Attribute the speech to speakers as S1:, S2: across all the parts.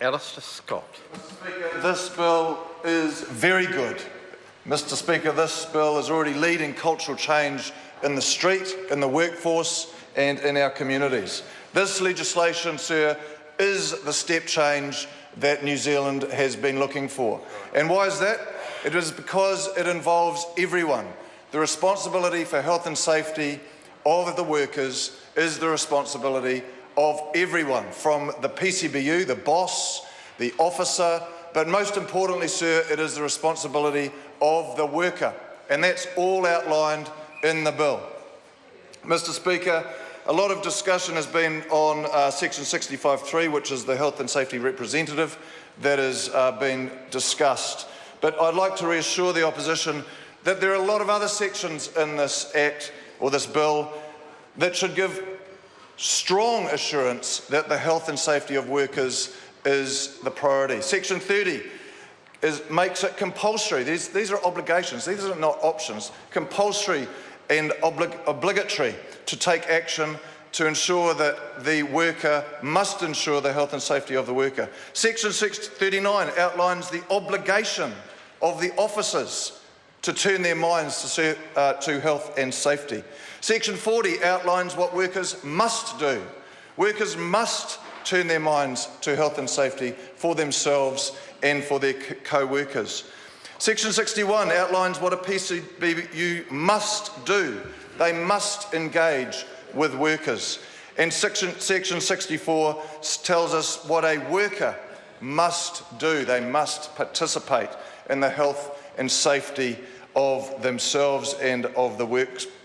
S1: Alistair Scott.
S2: Mr. Speaker, this bill is very good. Mr. Speaker, this bill is already leading cultural change in the street, in the workforce and in our communities. This legislation, sir, is the step change that New Zealand has been looking for. And why is that? It is because it involves everyone. The responsibility for health and safety of the workers is the responsibility of everyone, from the PCBU, the boss, the officer, but most importantly, sir, it is the responsibility of the worker, and that's all outlined in the bill. Mr. Speaker, a lot of discussion has been on Section 65(3), which is the health and safety representative that has been discussed. But I'd like to reassure the opposition that there are a lot of other sections in this Act, or this bill, that should give strong assurance that the health and safety of workers is the priority. Section 30 makes it compulsory. These are obligations. These are not options. Compulsory and obligatory to take action to ensure that the worker must ensure the health and safety of the worker. Section 39 outlines the obligation of the officers to turn their minds to health and safety. Section 40 outlines what workers must do. Workers must turn their minds to health and safety for themselves and for their co-workers. Section 61 outlines what a PCBU must do. They must engage with workers. And Section 64 tells us what a worker must do. They must participate in the health and safety of themselves and of the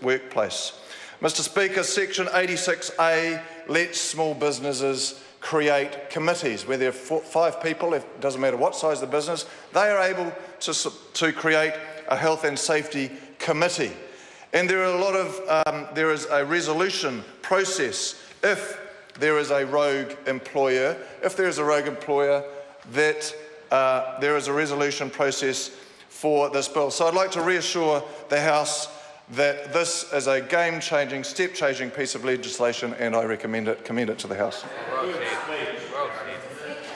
S2: workplace. Mr. Speaker, Section 86A lets small businesses create committees where there are 5 people, it doesn't matter what size the business, they are able to create a health and safety committee. And there is a resolution process if there is a rogue employer. If there is a rogue employer, that there is a resolution process for this bill. So I'd like to reassure the House that this is a game-changing, step-changing piece of legislation, and I commend it to the House.